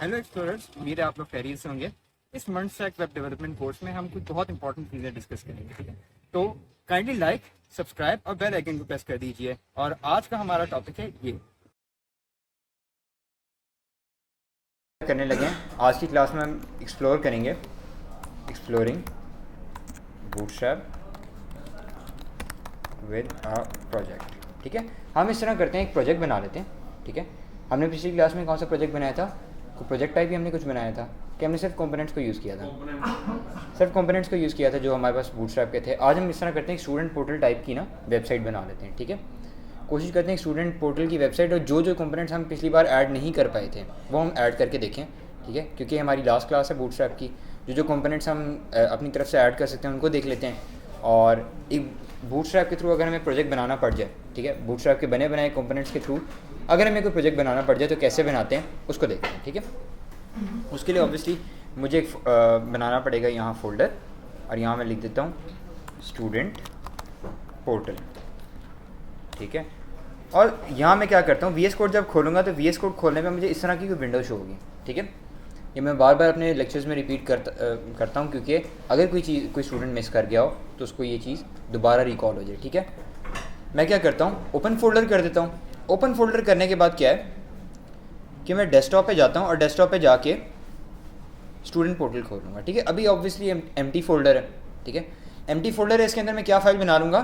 Hello explorers, उम्मीद है आप लोग खैरियत से होंगे। इस month stack web development course में हम कुछ बहुत इंपॉर्टेंट चीज़ें डिस्कस करेंगे, ठीक है। तो काइंडली लाइक, सब्सक्राइब और बेल आइकन को प्रेस कर दीजिए। और आज का हमारा टॉपिक है ये करने लगे हैं। आज की क्लास में हम एक्सप्लोर करेंगे exploring bootstrap with a project, ठीक है। हम इस तरह करते हैं, एक प्रोजेक्ट बना लेते हैं, ठीक है। हमने पिछली क्लास में कौन सा प्रोजेक्ट बनाया था? प्रोजेक्ट टाइप ही हमने कुछ बनाया था कि हमने सिर्फ कंपोनेंट्स को यूज़ किया था, सिर्फ कंपोनेंट्स को यूज़ किया था जो हमारे पास बूटस्ट्रैप के थे। आज हम इस तरह करते हैं, स्टूडेंट पोर्टल टाइप की ना वेबसाइट बना लेते हैं, ठीक है। कोशिश करते हैं स्टूडेंट पोर्टल की वेबसाइट, और जो जो कंपोनेंट्स हम पिछली बार ऐड नहीं कर पाए थे वो हम ऐड करके देखें, ठीक है। क्योंकि हमारी लास्ट क्लास है बूटस्ट्रैप की, जो कंपोनेंट्स हम अपनी तरफ से ऐड कर सकते हैं उनको देख लेते हैं। और एक बूटस्ट्रैप के थ्रू अगर हमें प्रोजेक्ट बनाना पड़ जाए, ठीक है, बूटस्ट्रैप के बने बनाए कंपोनेंट्स के थ्रू अगर हमें कोई प्रोजेक्ट बनाना पड़ जाए तो कैसे बनाते हैं उसको देखते हैं, ठीक है। उसके लिए ऑब्वियसली मुझे एक बनाना पड़ेगा यहाँ फोल्डर, और यहाँ मैं लिख देता हूँ स्टूडेंट पोर्टल, ठीक है। और यहाँ मैं क्या करता हूँ, वी एस कोड जब खोलूँगा तो वी एस कोड खोलने में मुझे इस तरह की कोई विंडो शो होगी, ठीक है। ये मैं बार बार अपने लेक्चर्स में रिपीट करता हूँ, क्योंकि अगर कोई स्टूडेंट मिस कर गया हो तो उसको ये चीज़ दोबारा रिकॉल हो जाए, ठीक है। मैं क्या करता हूँ, ओपन फोल्डर कर देता हूँ। ओपन फोल्डर करने के बाद क्या है कि मैं डेस्कटॉप पे जाता हूँ और डेस्कटॉप पे जाके स्टूडेंट पोर्टल खोल लूँगा, ठीक है। अभी ऑब्वियसली एम्प्टी फोल्डर है, ठीक है। एम्प्टी फोल्डर है, इसके अंदर मैं क्या फाइल बना लूँगा,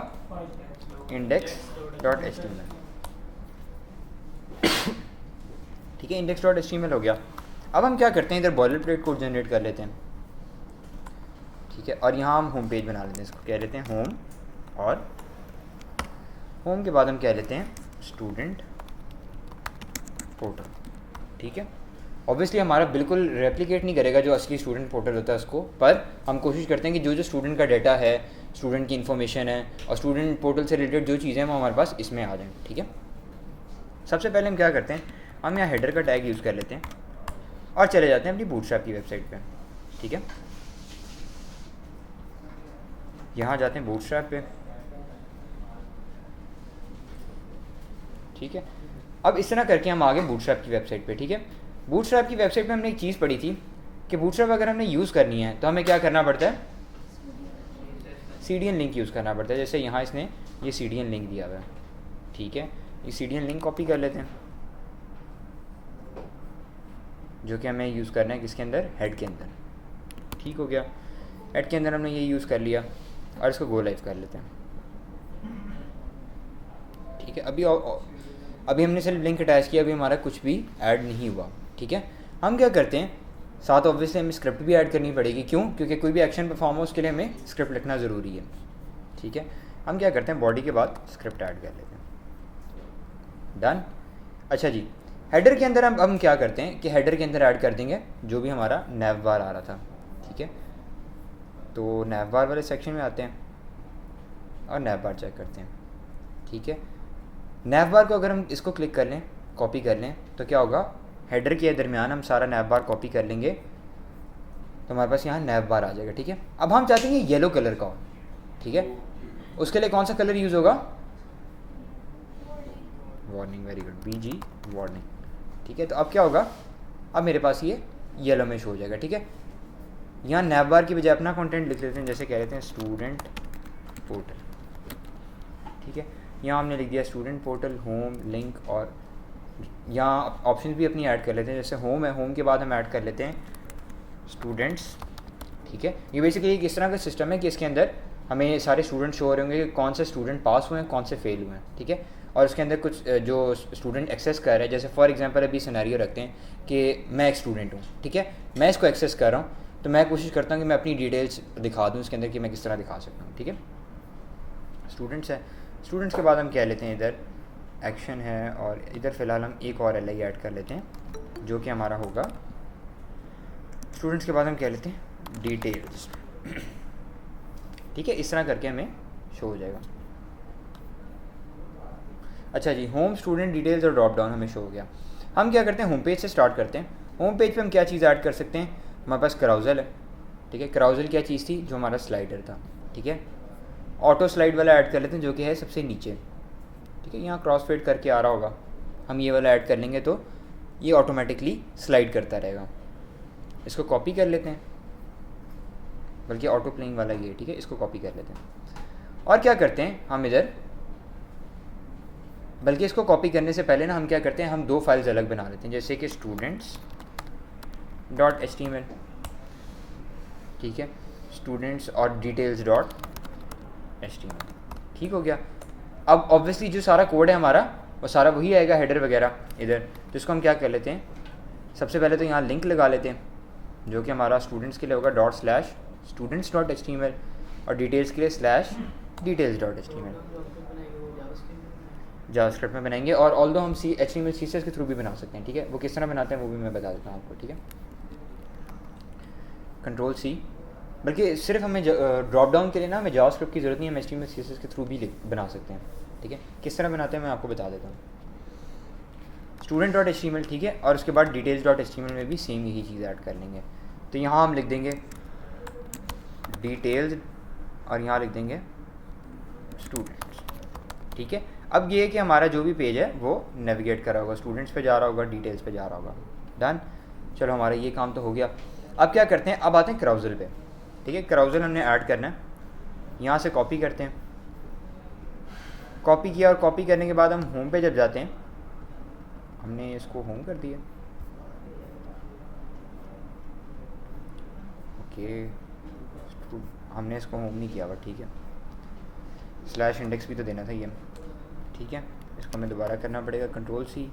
index.html, ठीक है। index.html हो गया। अब हम क्या करते हैं, इधर बॉयलर प्लेट कोड जनरेट कर लेते हैं, ठीक है। और यहाँ हम होम पेज बना लेते हैं, इसको कह लेते हैं होम, और होम के बाद हम कह लेते हैं स्टूडेंट पोर्टल, ठीक है। ऑब्वियसली हमारा बिल्कुल रेप्लिकेट नहीं करेगा जो असली स्टूडेंट पोर्टल होता है उसको, पर हम कोशिश करते हैं कि जो जो स्टूडेंट का डाटा है, स्टूडेंट की इन्फॉर्मेशन है और स्टूडेंट पोर्टल से रिलेटेड जो चीज़ें हैं वो हमारे पास इसमें आ जाएं, ठीक है। सबसे पहले हम क्या करते हैं, हम यहाँ हेडर का टैग यूज़ कर लेते हैं और चले जाते हैं अपनी बूटस्ट्रैप की वेबसाइट पे, ठीक है। यहाँ जाते हैं बूटस्ट्रैप पे, ठीक है। अब इस तरह करके हम आ गए बूटस्ट्रैप की वेबसाइट पे, ठीक है। बूटस्ट्रैप की वेबसाइट पे हमने एक चीज़ पढ़ी थी कि बूटस्ट्रैप अगर हमने यूज़ करनी है तो हमें क्या करना पड़ता है, CDN लिंक यूज़ करना पड़ता है। जैसे यहाँ इसने ये CDN लिंक दिया हुआ है, ठीक है। ये CDN लिंक कॉपी कर लेते हैं, जो कि हमें यूज़ करना है किसके अंदर, हेड के अंदर, ठीक हो गया। हेड के अंदर हमने ये यूज़ कर लिया और इसको गो लाइव कर लेते हैं, ठीक है। अभी हमने सिर्फ लिंक अटैच किया, अभी हमारा कुछ भी ऐड नहीं हुआ, ठीक है। हम क्या करते हैं, साथ ऑब्वियसली हमें स्क्रिप्ट भी ऐड करनी पड़ेगी, क्यों, क्योंकि कोई भी एक्शन परफॉर्म हो उसके लिए हमें स्क्रिप्ट लिखना ज़रूरी है, ठीक है। हम क्या करते हैं, बॉडी के बाद स्क्रिप्ट ऐड कर लेते हैं, डन। अच्छा जी, हेडर के अंदर हम क्या करते हैं कि हेडर के अंदर ऐड कर देंगे जो भी हमारा नैव बार आ रहा था, ठीक है। तो नैव बार वाले सेक्शन में आते हैं और नैव बार चेक करते हैं, ठीक है। नैव बार को अगर हम इसको क्लिक कर लें, कॉपी कर लें, तो क्या होगा, हेडर के दरमियान हम सारा नैव बार कॉपी कर लेंगे तो हमारे पास यहाँ नैव बार आ जाएगा, ठीक है। अब हम चाहते हैं ये येलो कलर का हो, ठीक है। उसके लिए कौन सा कलर यूज़ होगा, warning, very good, BG warning, ठीक है। तो अब क्या होगा, अब मेरे पास ये येलो में शो हो जाएगा, ठीक है। यहाँ नैव बार की बजाय अपना कंटेंट लिख लेते हैं, जैसे कह लेते हैं स्टूडेंट पोर्टल, ठीक है। यहाँ हमने लिख दिया स्टूडेंट पोर्टल, होम, लिंक, और यहाँ ऑप्शन भी अपनी ऐड कर लेते हैं। जैसे होम है, होम के बाद हम ऐड कर लेते हैं स्टूडेंट्स, ठीक है। ये बेसिकली एक इस तरह का सिस्टम है कि इसके अंदर हमें सारे स्टूडेंट शो हो रहे होंगे कि कौन से स्टूडेंट पास हुए हैं, कौन से फेल हुए हैं, ठीक है। और उसके अंदर कुछ जो स्टूडेंट एक्सेस कर रहे हैं, जैसे फॉर एग्जांपल अभी सिनेरियो रखते हैं कि मैं एक स्टूडेंट हूँ, ठीक है, मैं इसको एक्सेस कर रहा हूँ, तो मैं कोशिश करता हूँ कि मैं अपनी डिटेल्स दिखा दूँ इसके अंदर कि मैं किस तरह दिखा सकता हूँ, ठीक है। स्टूडेंट्स है, स्टूडेंट्स के बाद हम कह लेते हैं इधर एक्शन है, और इधर फ़िलहाल हम एक और LI ऐड कर लेते हैं जो कि हमारा होगा स्टूडेंट्स के बाद हम कह लेते हैं डिटेल्स, ठीक है। इस तरह करके हमें शो हो जाएगा। अच्छा जी, होम, स्टूडेंट, डिटेल्स और ड्रॉप डाउन हमें शो हो गया। हम क्या करते हैं, होम पेज से स्टार्ट करते हैं। होम पेज पे हम क्या चीज़ ऐड कर सकते हैं, हमारे पास कराउजल है, ठीक है। कराउजल क्या चीज़ थी, जो हमारा स्लाइडर था, ठीक है। ऑटो स्लाइड वाला ऐड कर लेते हैं जो कि है सबसे नीचे, ठीक है। यहाँ क्रॉस फेड करके आ रहा होगा, हम ये वाला ऐड कर लेंगे तो ये ऑटोमेटिकली स्लाइड करता रहेगा। इसको कॉपी कर लेते हैं, बल्कि ऑटो प्लेइंग वाला ये, ठीक है, इसको कॉपी कर लेते हैं। और क्या करते हैं हम इधर, बल्कि इसको कॉपी करने से पहले ना हम क्या करते हैं, हम 2 फाइल्स अलग बना लेते हैं, जैसे कि स्टूडेंट्स डॉट HTML, ठीक है, स्टूडेंट्स और डिटेल्स डॉट HTML, ठीक हो गया। अब ऑब्वियसली जो सारा कोड है हमारा वो सारा वही आएगा, हेडर वगैरह इधर। तो इसको हम क्या कर लेते हैं, सबसे पहले तो यहाँ लिंक लगा लेते हैं, जो कि हमारा स्टूडेंट्स के लिए होगा ./students.html और डिटेल्स के लिए /details.html। जावास्क्रिप्ट में बनाएंगे, और ऑल्दो हम HTML CSS के थ्रू भी बना सकते हैं, ठीक है। वो किस तरह बनाते हैं वो भी मैं बता देता हूँ आपको, ठीक है। Ctrl+C, बल्कि सिर्फ हमें ड्रॉप डाउन के लिए ना हमें जावास्क्रिप्ट की ज़रूरत नहीं है, हम HTML CSS के थ्रू भी बना सकते हैं, ठीक है। किस तरह बनाते हैं मैं आपको बता देता हूँ। student.html, ठीक है, और उसके बाद details.html में भी सेम यही चीज़ ऐड कर लेंगे। तो यहाँ हम लिख देंगे डिटेल्स और यहाँ लिख देंगे स्टूडेंट्स, ठीक है। अब ये है कि हमारा जो भी पेज है वो नेविगेट कर रहा होगा, स्टूडेंट्स पे जा रहा होगा, डिटेल्स पे जा रहा होगा। डन, चलो हमारा ये काम तो हो गया। अब क्या करते हैं, अब आते हैं क्राउजल पे, ठीक है। क्राउजल हमने ऐड करना है, यहाँ से कॉपी करते हैं, कॉपी किया, और कॉपी करने के बाद हम होम पे जब जाते हैं, हमने इसको होम कर दिया, ओके, हमने इसको होम नहीं किया हुआ, ठीक है। /index भी तो देना था ये, ठीक है। इसको हमें दोबारा करना पड़ेगा, Ctrl+C,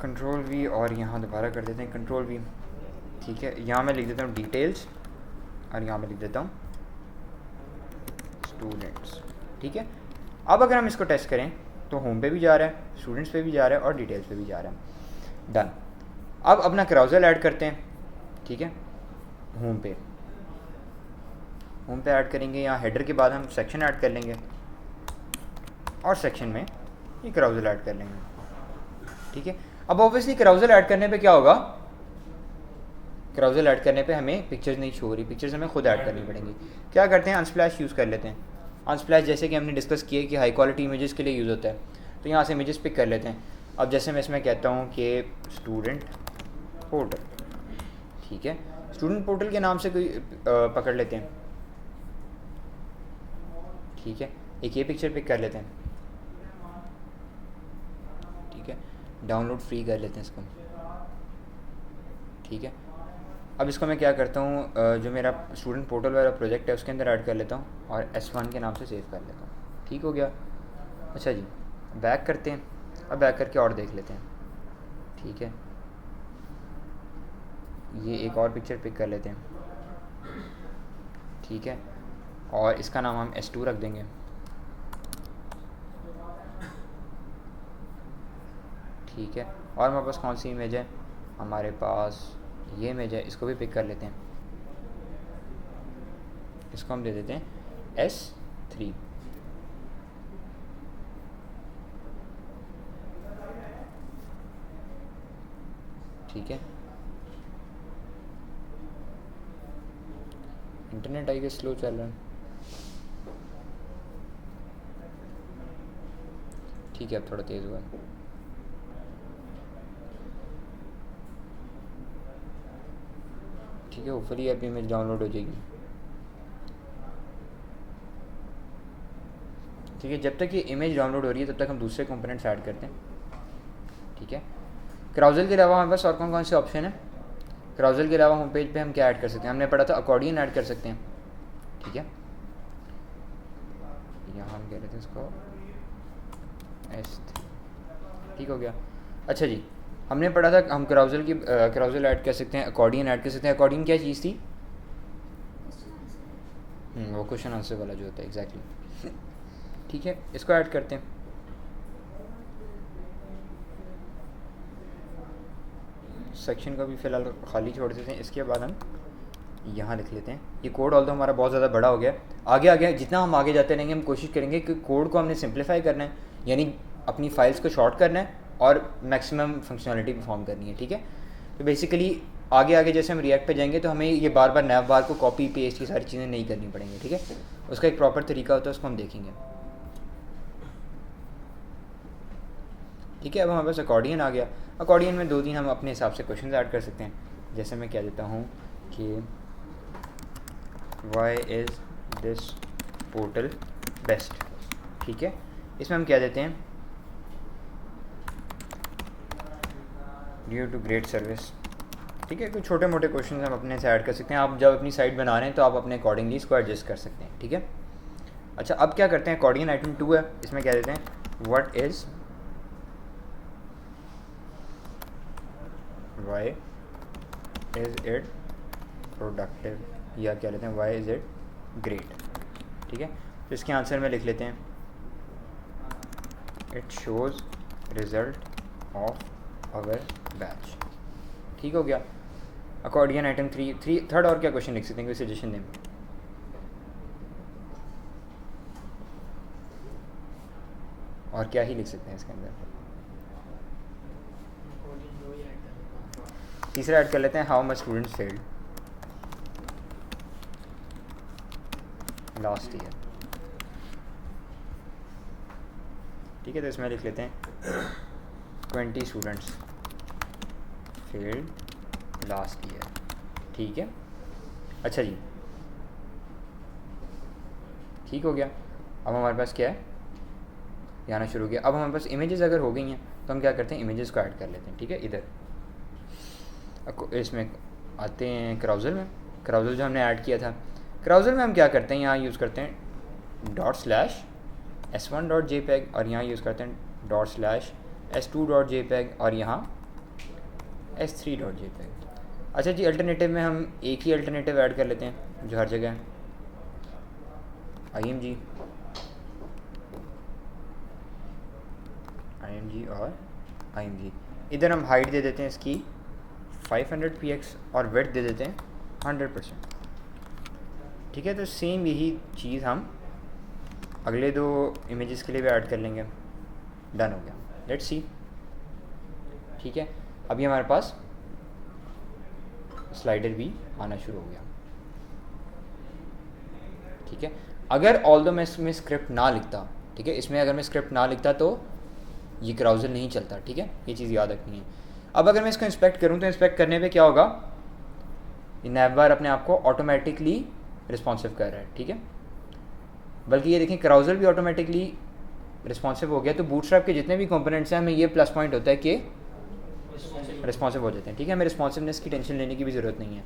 Ctrl+V, और यहाँ दोबारा कर देते हैं Ctrl+V, ठीक है। यहाँ मैं लिख देता हूँ डिटेल्स और यहाँ मैं लिख देता हूँ स्टूडेंट्स, ठीक है। अब अगर हम इसको टेस्ट करें तो होम पे भी जा रहा है, स्टूडेंट्स पे भी जा रहा है और डिटेल्स पे भी जा रहा है। डन। अब अपना क्राउजल ऐड करते हैं, ठीक है। होम पे ऐड करेंगे, यहाँ हेडर के बाद हम सेक्शन ऐड कर लेंगे और सेक्शन में ये क्राउजल ऐड कर लेंगे, ठीक है। अब ऑब्वियसली क्राउजल ऐड करने पे क्या होगा, क्राउजल ऐड करने पे हमें पिक्चर्स नहीं शो हो रही, पिक्चर्स हमें खुद ऐड करनी पड़ेंगी। क्या करते हैं, अनस्प्लैश यूज़ कर लेते हैं। अनस्प्लैश जैसे कि हमने डिस्कस किया कि हाई क्वालिटी इमेजेस के लिए यूज़ होता है, तो यहाँ से इमेजेस पिक कर लेते हैं। अब जैसे मैं इसमें कहता हूँ कि स्टूडेंट पोर्टल, ठीक है, स्टूडेंट पोर्टल के नाम से कोई पकड़ लेते हैं, ठीक है। एक ये पिक्चर पिक कर लेते हैं, ठीक है, डाउनलोड फ्री कर लेते हैं इसको, ठीक है। अब इसको मैं क्या करता हूँ, जो मेरा स्टूडेंट पोर्टल वाला प्रोजेक्ट है उसके अंदर ऐड कर लेता हूँ और S1 के नाम से सेव कर लेता हूँ, ठीक हो गया। अच्छा जी, बैक करते हैं, अब बैक करके और देख लेते हैं, ठीक है। ये एक और पिक्चर पिक कर लेते हैं, ठीक है, और इसका नाम हम S2 रख देंगे, ठीक है। और हमारे पास कौन सी इमेज है, हमारे पास ये इमेज है, इसको भी पिक कर लेते हैं, इसको हम दे देते हैं S3, ठीक है। इंटरनेट आई गेस स्लो चल रहा है, ठीक है, अब थोड़ा तेज़ हुआ, ठीक है। होपफुली अब इमेज डाउनलोड हो जाएगी, ठीक है। जब तक ये इमेज डाउनलोड हो रही है तब तक हम दूसरे कंपोनेंट्स ऐड करते हैं, ठीक है। क्राउजल के अलावा हमारे पास और कौन कौन से ऑप्शन है, क्राउजल के अलावा होम पेज पे हम क्या ऐड कर सकते हैं, हमने पढ़ा था अकॉर्डियन ऐड कर सकते हैं, ठीक है। यहाँ हम कह रहे थे इसको S3, ठीक हो गया। अच्छा जी, हमने पढ़ा था हम क्राउजल ऐड कर सकते हैं, अकॉर्डियन ऐड कर सकते हैं। अकॉर्डियन क्या चीज़ थी, वो क्वेश्चन आंसर वाला जो होता है, एग्जैक्टली, ठीक है। इसको ऐड करते हैं, सेक्शन को भी फ़िलहाल खाली छोड़ देते हैं। इसके बाद हम यहाँ लिख लेते हैं, ये कोड ऑल्दो हमारा बहुत ज़्यादा बड़ा हो गया, आगे जितना हम आगे जाते रहेंगे हम कोशिश करेंगे कि कोड को हमने सिंप्लीफाई करना है, यानी अपनी फाइल्स को शॉर्ट करना है और मैक्सिमम फंक्शनलिटी परफॉर्म करनी है, ठीक है। तो बेसिकली आगे जैसे हम रिएक्ट पे जाएंगे तो हमें ये बार बार नैव बार को कॉपी पेस्ट, ये सारी चीज़ें नहीं करनी पड़ेंगी, ठीक है। उसका एक प्रॉपर तरीका होता है, उसको हम देखेंगे। ठीक है। अब हमारे पास अकॉर्डियन आ गया। अकॉर्डियन में 2-3 हम अपने हिसाब से क्वेश्चन ऐड कर सकते हैं। जैसे मैं कह देता हूँ कि why is this portal best, ठीक है। इसमें हम क्या देते हैं, ड्यू टू ग्रेट सर्विस, ठीक है। कुछ छोटे मोटे क्वेश्चन हम अपने से ऐड कर सकते हैं। आप जब अपनी साइट बना रहे हैं तो आप अपने अकॉर्डिंगली इसको एडजस्ट कर सकते हैं, ठीक है। अच्छा, अब क्या करते हैं, अकॉर्डियन आइटम 2 है, इसमें क्या देते हैं, what is why is it productive, या क्या लेते हैं, वाई इज़ इट ग्रेट, ठीक है। तो इसके आंसर में लिख लेते हैं it shows result of our batch, ठीक हो गया। अकॉर्डियन आइटम 3 थर्ड और क्या क्वेश्चन लिख सकते हैं, कोई सजेशन दें। और क्या ही लिख सकते हैं इसके अंदर। तीसरा ऐड कर लेते हैं, how much students failed last year, ठीक है। तो इसमें लिख लेते हैं 20 स्टूडेंट्स फेल्ड लास्ट ईयर, ठीक है। अच्छा जी, ठीक हो गया। अब हमारे पास क्या है, ये आना शुरू हो गया। अब हमारे पास इमेजेस अगर हो गई हैं तो हम क्या करते हैं, इमेजेस को ऐड कर लेते हैं, ठीक है। इधर इसमें आते हैं क्राउजल में, क्राउजल जो हमने ऐड किया था, क्राउजल में हम क्या करते हैं, यहाँ यूज़ करते हैं ./s1.jpg और यहाँ यूज़ करते हैं ./s2.jpg और यहाँ s3.jpg। अच्छा जी, अल्टरनेटिव में हम एक ही अल्टरनेटिव ऐड कर लेते हैं जो हर जगह है, img और img। इधर हम हाइट दे देते हैं इसकी 500 px और विड्थ दे देते हैं 100%, ठीक है। तो सेम यही चीज़ हम अगले 2 इमेजेस के लिए भी ऐड कर लेंगे। डन हो गया, लेट्स सी, ठीक है। अभी हमारे पास स्लाइडर भी आना शुरू हो गया, ठीक है। अगर ऑल्दो मैं इसमें स्क्रिप्ट ना लिखता, ठीक है, इसमें अगर मैं स्क्रिप्ट ना लिखता तो ये क्राउजल नहीं चलता, ठीक है। ये चीज़ याद रखनी है। अब अगर मैं इसको इंस्पेक्ट करूँ तो इंस्पेक्ट करने पे क्या होगा, ये नैवबार अपने आप को ऑटोमेटिकली रिस्पॉन्सिव कर रहा है, ठीक है। बल्कि ये देखें, क्राउजल भी ऑटोमेटिकली रिस्पॉन्सिव हो गया। तो बूटस्ट्रैप के जितने भी कंपोनेंट्स हैं हमें ये प्लस पॉइंट होता है कि रिस्पॉन्सिव हो जाते हैं, ठीक है। हमें रिस्पॉन्सिवनेस की टेंशन लेने की भी ज़रूरत नहीं है।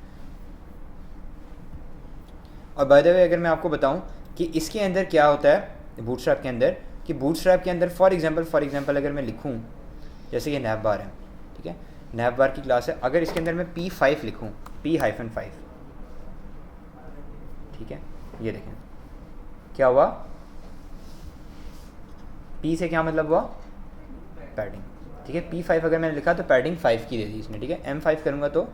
और बाय द वे अगर मैं आपको बताऊं कि इसके अंदर क्या होता है बूटस्ट्रैप के अंदर, कि बूटस्ट्रैप के अंदर फॉर एग्जांपल अगर मैं लिखूं, जैसे ये नैवबार है, ठीक है, नैवबार की क्लास है, अगर इसके अंदर मैं P5 लिखूं, P-5, ठीक है, ये देखें क्या हुआ, P से क्या मतलब हुआ, पैडिंग, ठीक है। P5 अगर मैंने लिखा तो पैडिंग 5 की दे दी इसने, ठीक है। M5 करूँगा तो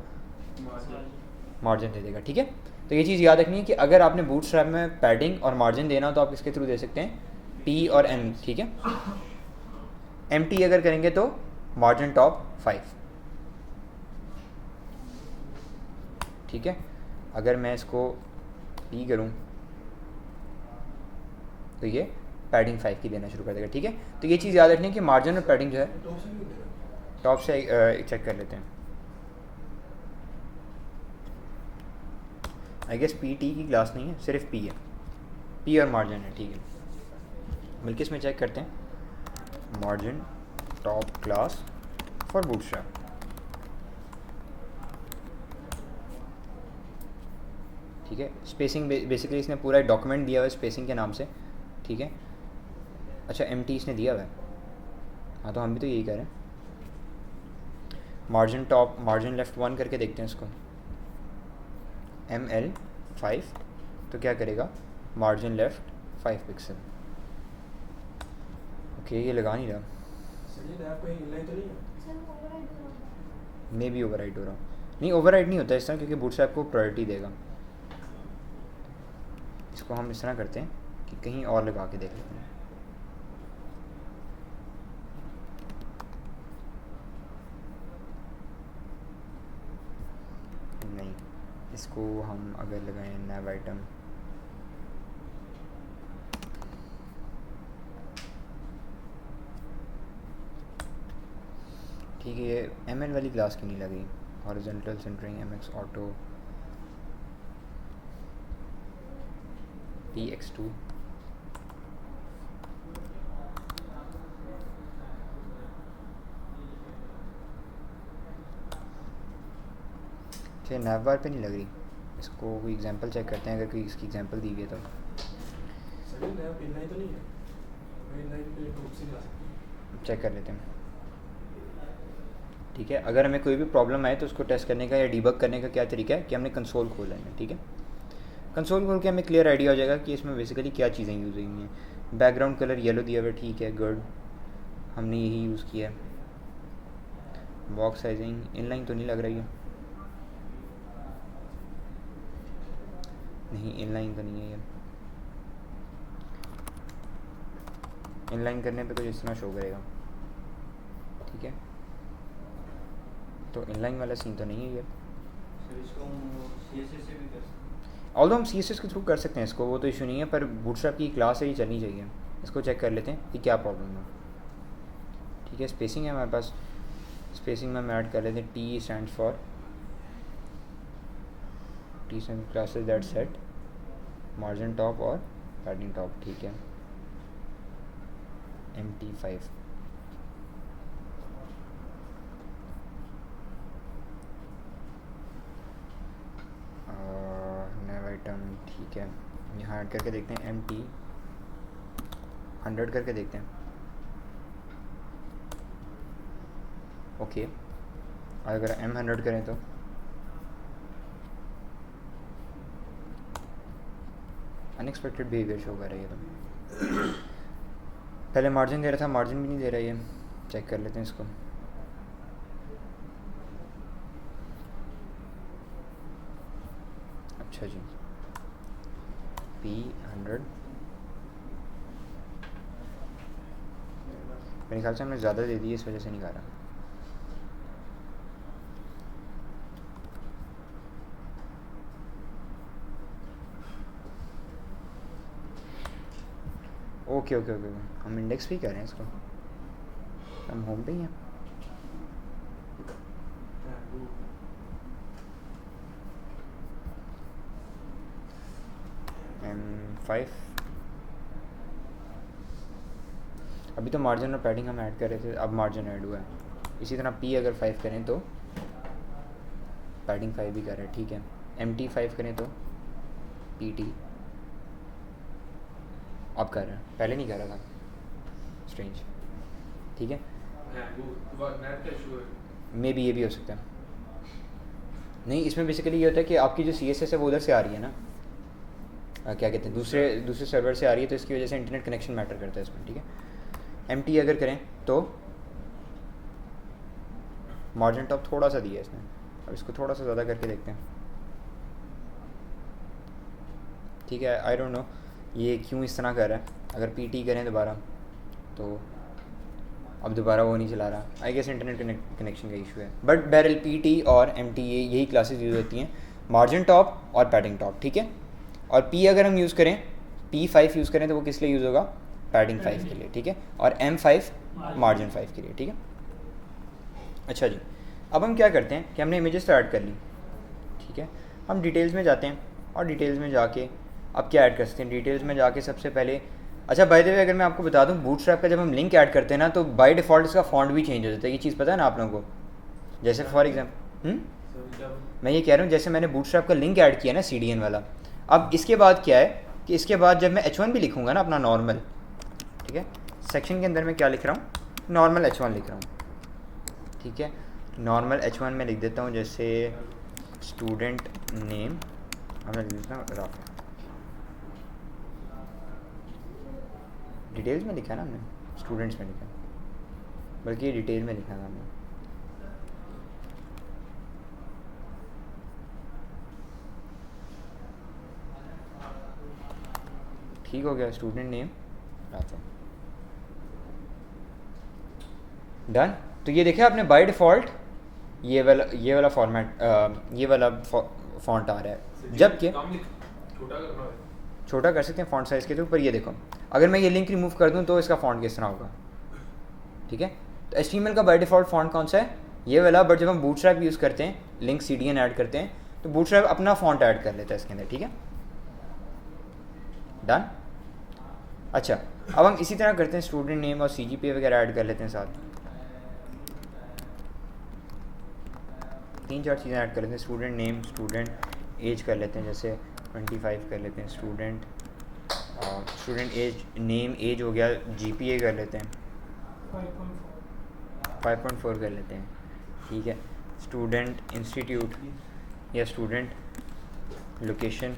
मार्जिन दे देगा, ठीक है। तो ये चीज़ याद रखनी है कि अगर आपने बूटस्ट्रैप में पैडिंग और मार्जिन देना हो तो आप किसके थ्रू दे सकते हैं, P और M, ठीक है। MT अगर करेंगे तो मार्जिन टॉप 5, ठीक है। अगर मैं इसको P करूँ तो ये पैडिंग 5 की देना शुरू कर देगा, ठीक है। तो ये चीज़ याद रखनी है कि मार्जिन और पैडिंग जो है टॉप से चेक कर लेते हैं। आई गेस PT की क्लास नहीं है, सिर्फ P है, P और मार्जिन है, ठीक है। बल्कि इसमें चेक करते हैं, margin top class for bootstrap, ठीक है। स्पेसिंग बेसिकली इसने पूरा डॉक्यूमेंट दिया हुआ है स्पेसिंग के नाम से, ठीक है। अच्छा, MT इसने दिया हुआ है, हाँ, तो हम भी तो यही करें। मार्जिन टॉप, मार्जिन लेफ्ट 1 करके देखते हैं इसको, ML5, तो क्या करेगा, मार्जिन लेफ्ट 5 पिक्सल, ओके। ये लगा नहीं रहा, मे बी ओवरराइट हो रहा, नहीं ओवरराइट नहीं होता इस तरह, क्योंकि बूटस्ट्रैप को प्रायोरिटी देगा। इसको हम इस तरह करते हैं कि कहीं और लगा के देख लेते हैं, नहीं, इसको हम अगर लगाएं नैव आइटम, ठीक है, ये ML वाली क्लास क्यों नहीं लगी? Horizontal centering MX auto PX2 अच्छा, नैव बार पे नहीं लग रही। इसको कोई एग्जांपल चेक करते हैं, अगर कोई इसकी एग्जांपल दी हुई है तो। चेक कर लेते हैं, ठीक है। अगर हमें कोई भी प्रॉब्लम आए तो उसको टेस्ट करने का या डीबग करने का क्या तरीका है कि हमने कंसोल खोल लेना है, ठीक है। कंसोल खोल के हमें क्लियर आइडिया हो जाएगा कि इसमें बेसिकली क्या चीज़ें यूज़ हुई हैं। बैकग्राउंड कलर येलो दिया हुआ है, ठीक है, गुड, हमने यही यूज़ किया है। बॉक्स साइजिंग इनलाइन तो नहीं लग रही है, नहीं इनलाइन तो नहीं है ये। इनलाइन करने पे कुछ इस तरह शो करेगा, ठीक है। तो इनलाइन वाला सीन तो नहीं है ये। ऑल्दो हम CSS के थ्रू कर सकते हैं इसको, वो तो इशू नहीं है, पर बूटस्ट्रैप की क्लास है, ये चलनी चाहिए। इसको चेक कर लेते हैं कि क्या प्रॉब्लम है, ठीक है। स्पेसिंग है हमारे पास, स्पेसिंग में हम ऐड कर लेते हैं T stands for T stand classes that set margin top और पैडिंग टॉप, ठीक है। MT5 नया आइटम, ठीक है। यहाँ ऐड करके देखते हैं MT100 करके देखते हैं, ओके। अगर M100 करें तो अनएक्सपेक्टेड बिहेवियर शो कर रही है। तो पहले मार्जिन दे रहा था, मार्जिन भी नहीं दे रहा है। चेक कर लेते हैं इसको। अच्छा जी, P100 मेरे ख्याल से हमने ज़्यादा दे दी, इस वजह से नहीं खा रहा। ओके ओके ओके, हम इंडेक्स भी कर रहे हैं इसको, हम होम पे ही हैं। M5 अभी तो मार्जिन और पैडिंग हम ऐड कर रहे थे, अब मार्जिन ऐड हुआ है। इसी तरह P अगर 5 करें तो पैडिंग 5 भी कर रहे हैं, ठीक है। MT5 करें तो PT अब कर रहा है, पहले नहीं कर रहा था, स्ट्रेंज, ठीक है। मे बी ये भी हो सकता है। नहीं, इसमें बेसिकली ये होता है कि आपकी जो CSS है वो उधर से आ रही है ना, क्या कहते हैं, दूसरे सर्वर से आ रही है, तो इसकी वजह से इंटरनेट कनेक्शन मैटर करता है इसमें, ठीक है। MT अगर करें तो मार्जिन टॉप थोड़ा सा दिया है इसने, अब इसको थोड़ा सा ज़्यादा करके देखते हैं, ठीक है। आई डोंट नो ये क्यों इस तरह कर रहा है। अगर PT करें दोबारा तो अब दोबारा वो नहीं चला रहा, आई गेस इंटरनेट कनेक्शन का इशू है। बट बैरल PT और MT यही क्लासेस यूज़ होती हैं, मार्जिन टॉप और पैडिंग टॉप, ठीक है। और P अगर हम यूज़ करें, P5 यूज़ करें तो वो किस लिए यूज़ होगा, पैडिंग 5 के लिए, ठीक है। और M5 मार्जिन 5 के लिए, ठीक है। अच्छा जी, अब हम क्या करते हैं कि हमने इमेजेस तो ऐड कर ली, ठीक है। हम डिटेल्स में जाते हैं और डिटेल्स में जाके अब क्या ऐड कर सकते हैं। डिटेल्स में जाके सबसे पहले, अच्छा बाय द वे अगर मैं आपको बता दूं, बूटस्ट्रैप का जब हम लिंक ऐड करते हैं ना तो बाय डिफ़ॉल्ट इसका फॉन्ट भी चेंज हो जाता है। ये चीज़ पता है ना आप लोगों को? जैसे फॉर एग्जाम्पल मैं ये कह रहा हूँ, जैसे मैंने बूटस्ट्रैप का लिंक ऐड किया ना CDN वाला, अब इसके बाद क्या है कि इसके बाद जब मैं H1 भी लिखूँगा ना अपना नॉर्मल, ठीक है, सेक्शन के अंदर मैं क्या लिख रहा हूँ, नॉर्मल H1 लिख रहा हूँ, ठीक है। नॉर्मल H1 में लिख देता हूँ, जैसे स्टूडेंट नेम हमें लिख देता हूँ राफा। डिटेल्स में लिखा है ना हमने, स्टूडेंट्स में लिखा, बल्कि ये डिटेल में लिखा था हमने। ठीक हो गया, स्टूडेंट नेम राफा, डन। तो ये देखा आपने, बाय डिफ़ॉल्ट ये वाला फॉर्मेट, ये वाला फॉन्ट आ रहा है, जबकि छोटा कर सकते हैं फॉन्ट साइज़ के थ्रू। पर ये देखो, अगर मैं ये लिंक रिमूव कर दूं तो इसका फॉन्ट किस तरह होगा, ठीक है। तो HTML का बाय डिफ़ॉल्ट फॉन्ट कौन सा है, ये वाला, बट जब हम बूटस्ट्रैप यूज़ करते हैं, लिंक CDN ऐड करते हैं, तो बूटस्ट्रैप अपना फॉन्ट ऐड कर लेता है इसके अंदर, ठीक है, डन। अच्छा, अब हम इसी तरह करते हैं, स्टूडेंट नेम और CGPA वगैरह ऐड कर लेते हैं साथ, 3-4 चीज़ें ऐड कर लेते हैं, स्टूडेंट नेम, स्टूडेंट एज कर लेते हैं, जैसे 25 कर लेते हैं, स्टूडेंट एज, नेम एज हो गया, GPA कर लेते हैं 5.4 कर लेते हैं, ठीक है, स्टूडेंट इंस्टीट्यूट या स्टूडेंट लोकेशन,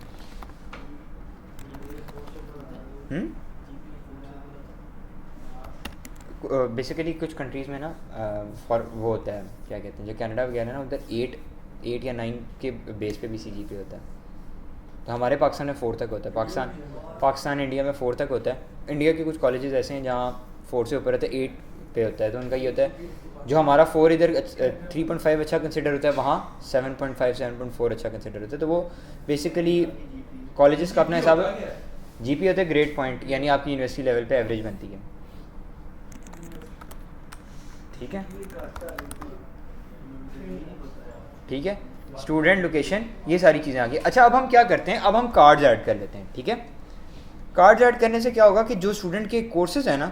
बेसिकली कुछ कंट्रीज़ में ना फॉर वो होता है, क्या कहते हैं, जो कनाडा वगैरह ना, उधर 8 या 9 के बेस पे भी CGPA होता है। तो हमारे पाकिस्तान में 4 तक होता है, पाकिस्तान इंडिया में 4 तक होता है। इंडिया के कुछ कॉलेजेस ऐसे हैं जहाँ 4 से ऊपर होता है, 8 पे होता है, तो उनका ये होता है, जो हमारा 4 इधर 3.5 अच्छा कंसिडर होता है, वहाँ 7.5 7.4 अच्छा कंसिडर होता है। तो वो बेसिकली कॉलेजेस का अपना हिसाब है। GPA होता है ग्रेड पॉइंट, यानी आपकी यूनिवर्सिटी लेवल पे एवरेज बनती है, ठीक है, ठीक है, स्टूडेंट लोकेशन, ये सारी चीज़ें आ गई। अच्छा, अब हम क्या करते हैं, अब हम कार्ड्स ऐड कर लेते हैं, ठीक है। कार्ड्स ऐड करने से क्या होगा कि जो स्टूडेंट के कोर्सेज हैं ना,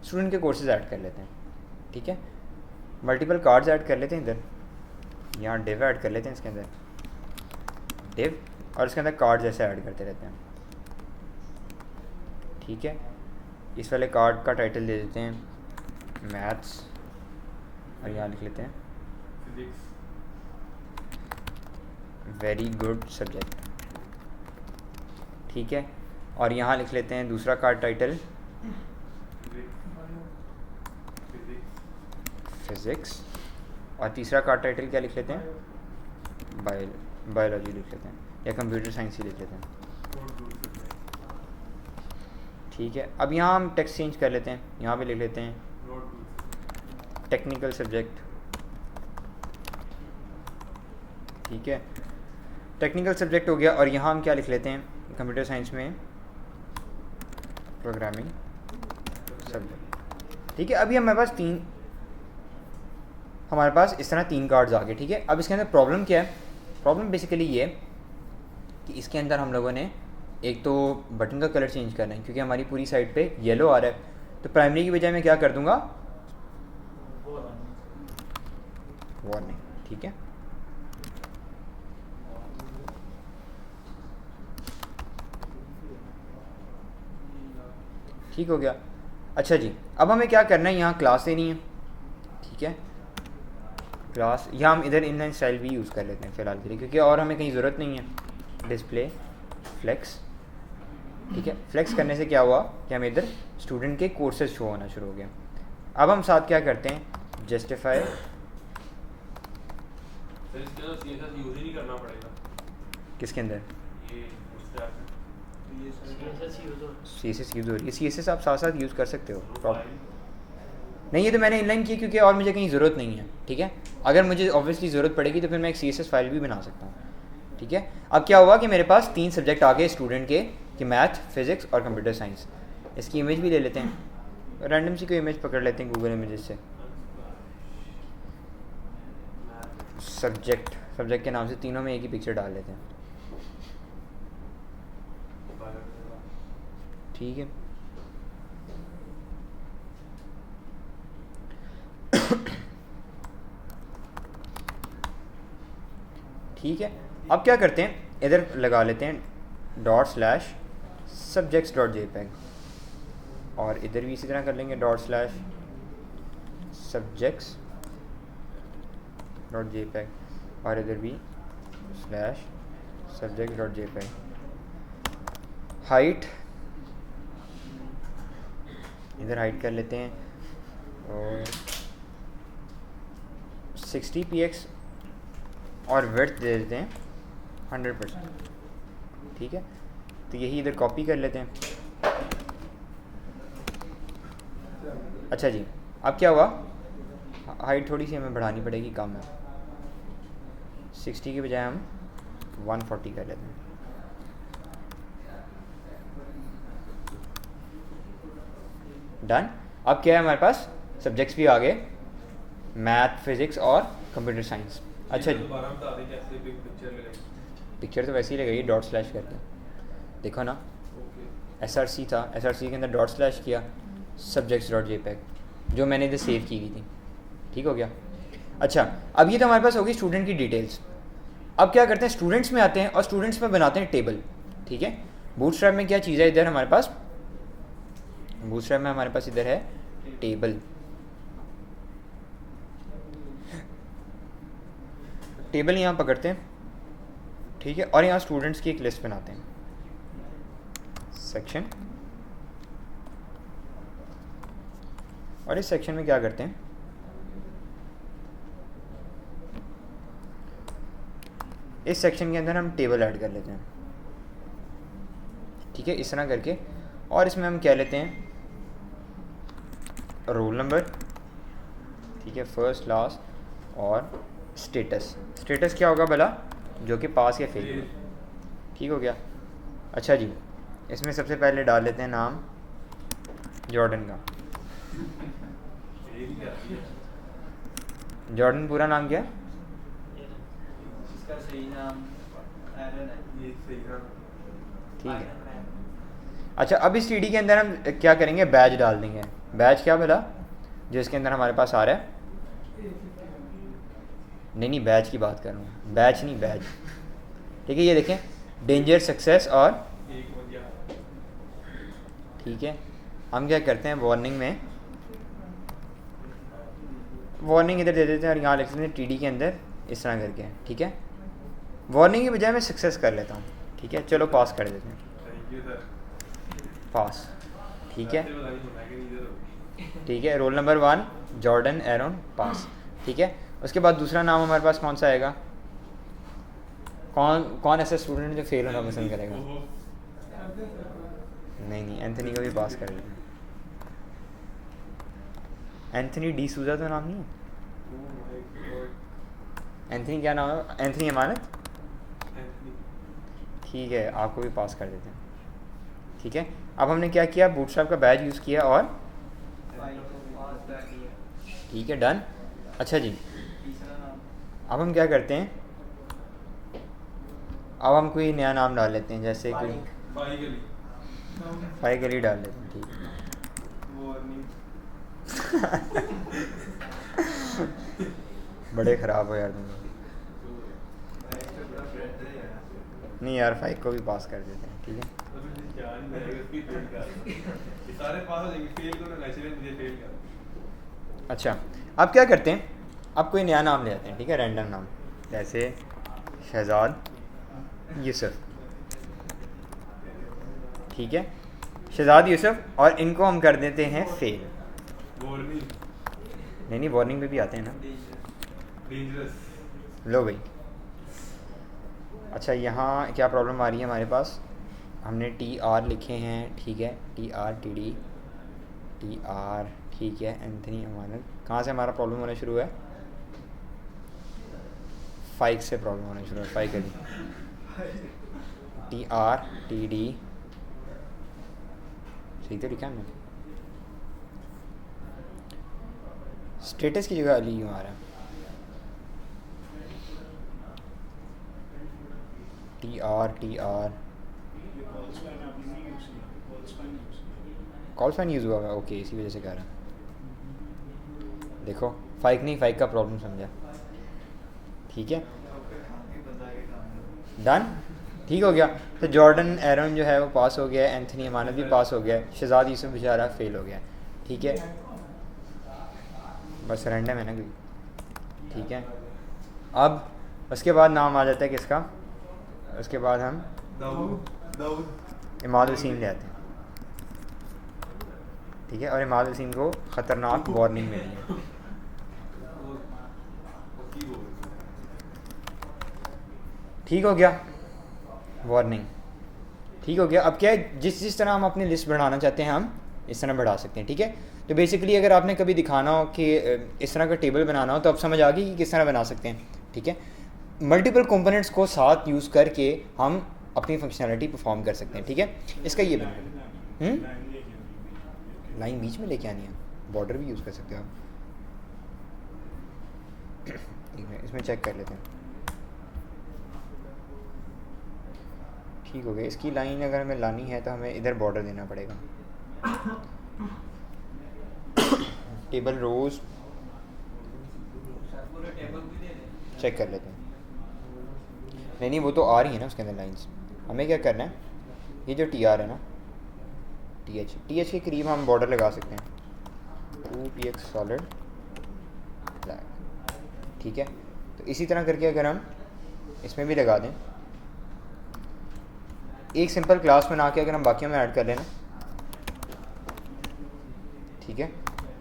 स्टूडेंट के कोर्सेज ऐड कर लेते हैं, ठीक है, मल्टीपल कार्ड्स ऐड कर लेते हैं इधर, यहाँ डिव ऐड कर लेते हैं इसके अंदर, डिव, और इसके अंदर कार्ड्स ऐसे ऐड करते रहते हैं, ठीक है। इस वाले कार्ड का टाइटल दे देते हैं मैथ्स, और यहाँ लिख लेते हैं वेरी गुड सब्जेक्ट, ठीक है, और यहाँ लिख लेते हैं दूसरा कार्ड टाइटल फिज़िक्स, और तीसरा कार्ड टाइटल क्या लिख लेते हैं, बायोलॉजी लिख लेते हैं, या कंप्यूटर साइंस ही लिख लेते हैं, ठीक है। अब यहाँ हम टेक्स्ट चेंज कर लेते हैं, यहाँ पे लिख लेते हैं टेक्निकल सब्जेक्ट, ठीक है, टेक्निकल सब्जेक्ट हो गया। और यहाँ हम क्या लिख लेते हैं, कंप्यूटर साइंस में प्रोग्रामिंग सब्जेक्ट, ठीक है। अभी हमारे पास इस तरह 3 कार्ड्स आ गए, ठीक है। अब इसके अंदर प्रॉब्लम क्या है, प्रॉब्लम बेसिकली ये कि इसके अंदर हम लोगों ने एक तो बटन का कलर चेंज करना है, क्योंकि हमारी पूरी साइड पे येलो आ रहा है, तो प्राइमरी की बजाय मैं क्या कर दूंगा, वार्निंग, ठीक है, ठीक हो गया। अच्छा जी, अब हमें क्या करना है, यहाँ क्लास देनी है, ठीक है, क्लास, यहाँ हम इधर इनलाइन स्टाइल भी यूज़ कर लेते हैं फ़िलहाल के लिए, क्योंकि और हमें कहीं ज़रूरत नहीं है। डिस्प्ले फ्लेक्स, ठीक है, फ्लेक्स करने से क्या हुआ कि हमें इधर स्टूडेंट के कोर्सेज शो होना शुरू हो गया। अब हम साथ क्या करते हैं, जस्टिफाई, किसके अंदर CSS यूज़ हो रही है, CSS आप साथ साथ यूज़ कर सकते हो, प्रॉब्लम नहीं। ये तो मैंने इनलाइन किया क्योंकि और मुझे कहीं ज़रूरत नहीं है, ठीक है। अगर मुझे ऑब्वियसली ज़रूरत पड़ेगी तो फिर मैं एक CSS फाइल भी बना सकता हूँ, ठीक है। अब क्या हुआ कि मेरे पास 3 सब्जेक्ट आ गए स्टूडेंट के, कि मैथ, फिज़िक्स और कंप्यूटर साइंस। इसकी इमेज भी ले लेते हैं, रैंडम सी कोई इमेज पकड़ लेते हैं गूगल इमेजेस से, सब्जेक्ट के नाम से तीनों में एक ही पिक्चर डाल लेते हैं, ठीक है। ठीक है, अब क्या करते हैं, इधर लगा लेते हैं ./subjects.jpg, और इधर भी इसी तरह कर लेंगे ./subjects.jpg, और इधर भी /subjects.jpg। हाइट, इधर हाइट कर लेते हैं और 60 px, और विड्थ दे देते हैं 100%, ठीक है। तो यही इधर कॉपी कर लेते हैं। अच्छा जी, अब क्या हुआ, हाइट थोड़ी सी हमें बढ़ानी पड़ेगी, कम है, 60 की बजाय हम 140 कर लेते हैं, डन। अब क्या है, हमारे पास सब्जेक्ट्स भी आ गए, मैथ, फिज़िक्स और कंप्यूटर साइंस। अच्छा जी, पिक्चर तो वैसे ही लगाइए डॉट स्लैश करके, देखो ना SRC था, SRC के अंदर डॉट स्लैश किया subjects.jpg जो मैंने इधर सेव की हुई थी। ठीक हो गया। अच्छा, अब ये तो हमारे पास होगी स्टूडेंट की डिटेल्स। अब क्या करते हैं, स्टूडेंट्स में आते हैं और स्टूडेंट्स में बनाते हैं टेबल। ठीक है, बूटस्ट्रैप में क्या चीज़ है, इधर हमारे पास बूटस्ट्रैप में हमारे पास इधर है टेबल। टेबल यहाँ पकड़ते हैं, ठीक है, और यहाँ स्टूडेंट्स की एक लिस्ट बनाते हैं, सेक्शन। और इस सेक्शन में क्या करते हैं, इस सेक्शन के अंदर हम टेबल ऐड कर लेते हैं। ठीक है, इस तरह करके, और इसमें हम क्या लेते हैं, रोल नंबर, ठीक है, फर्स्ट, लास्ट और स्टेटस। स्टेटस क्या होगा भला, जो कि पास या फेल। ठीक हो गया। अच्छा जी, इसमें सबसे पहले डाल लेते हैं नाम जॉर्डन का। जॉर्डन पूरा नाम क्या है? इसका सही नाम एरन है। ये सही नाम, ठीक है। अच्छा, अब इस टीडी के अंदर हम क्या करेंगे, बैच डाल देंगे। बैच क्या भला, जो इसके अंदर हमारे पास आ रहा है, नहीं बैच की बात कर रहा हूँ, बैच नहीं बैच। ठीक है, ये देखें, डेंजर, सक्सेस और, ठीक है, हम क्या करते हैं, वार्निंग में वार्निंग इधर दे देते हैं और यहाँ लिख देते हैं टीडी के अंदर इस तरह करके। ठीक है, वार्निंग की बजाय मैं सक्सेस कर लेता हूँ। ठीक है, चलो पास कर देते हैं, पास। ठीक है, ठीक है, रोल नंबर 1 जॉर्डन एरोन, पास। ठीक है, उसके बाद दूसरा नाम हमारे पास कौन सा आएगा, कौन ऐसा स्टूडेंट जो फेल होना पसंद करेगा? नहीं, एंथनी को भी पास कर देते हैं। एंथनी डी सूजा तो नाम नहीं है? एंथनी क्या नाम है, एंथनी अमानत। ठीक है, आपको भी पास कर देते हैं। ठीक है, अब हमने क्या किया, बूटस्ट्रैप का बैज यूज़ किया और, ठीक है, डन। अच्छा जी, अब हम क्या करते हैं, अब हम कोई नया नाम डाल लेते हैं, जैसे कोई फाइव गली डाल लेते हैं। ठीक है बड़े ख़राब हो यार तुम। नहीं यार, फाइव को भी पास कर देते हैं। ठीक है, अच्छा, अब क्या करते हैं, अब कोई नया नाम ले आते हैं। ठीक है, रैंडम नाम, जैसे शहजाद यूसुफ। ठीक है, शहजाद यूसुफ, और इनको हम कर देते हैं फेल। नहीं, वार्निंग पे भी आते हैं ना। लो भाई। अच्छा, यहाँ क्या प्रॉब्लम आ रही है हमारे पास, हमने TR लिखे हैं। ठीक है, TR TD TR, ठीक है, एंथनी अमानत। कहाँ से हमारा प्रॉब्लम होना शुरू है, 5 से प्रॉब्लम होना शुरू है, 5 गली। TR TD, सही तो लिखा हमने। स्टेटस की जगह अली क्यों आ रहा है, TR कॉल साइन यूज़ हुआ है, ओके, इसी वजह से कह रहा है। देखो, फाइक नहीं, फाइक का प्रॉब्लम समझा। ठीक है, डन। ठीक हो गया। तो जॉर्डन एरन जो है वो पास हो गया, एंथनी अमानत भी पास हो गया, शहजाद यूसुफ बेचारा फेल हो गया। ठीक है, बस रैंडम है ना कोई। ठीक है, अब उसके बाद नाम आ जाता है किसका, उसके बाद हम इमाद वसीम ले आते हैं। ठीक है, और इमाद वसीम को ख़तरनाक वार्निंग मिली है। ठीक हो गया, वार्निंग। ठीक हो गया। अब क्या है, जिस तरह हम अपनी लिस्ट बढ़ाना चाहते हैं हम इस तरह बढ़ा सकते हैं। ठीक है, तो बेसिकली अगर आपने कभी दिखाना हो कि इस तरह का टेबल बनाना हो तो आप समझ आ गई कि किस तरह बना सकते हैं। ठीक है, मल्टीपल कंपोनेंट्स को साथ यूज़ करके हम अपनी फंक्शनैलिटी परफॉर्म कर सकते हैं। ठीक है, इसका ये लाइन बीच में लेके आनी है, बॉर्डर भी यूज़ कर सकते हो आप। एक मिनट इसमें चेक कर लेते हैं। ठीक हो गया। इसकी लाइन अगर हमें लानी है तो हमें इधर बॉर्डर देना पड़ेगा। टेबल रोज़ पूरे टेबल भी दे दें। चेक कर लेते हैं। नहीं वो तो आ रही है ना उसके अंदर लाइंस। हमें क्या करना है, ये जो टी आर है ना, टी एच के करीब हम बॉर्डर लगा सकते हैं, TX सॉलिड ब्लैक। ठीक है, तो इसी तरह करके अगर हम इसमें भी लगा दें, एक सिंपल क्लास बना के अगर हम बाकियों में ऐड कर लेना, ठीक है,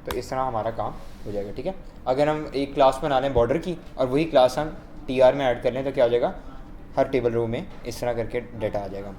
तो इस तरह हमारा काम हो जाएगा। ठीक है, अगर हम एक क्लास बना लें बॉर्डर की और वही क्लास हम TR में ऐड कर लें तो क्या हो जाएगा, हर टेबल रो में इस तरह करके डाटा आ जाएगा।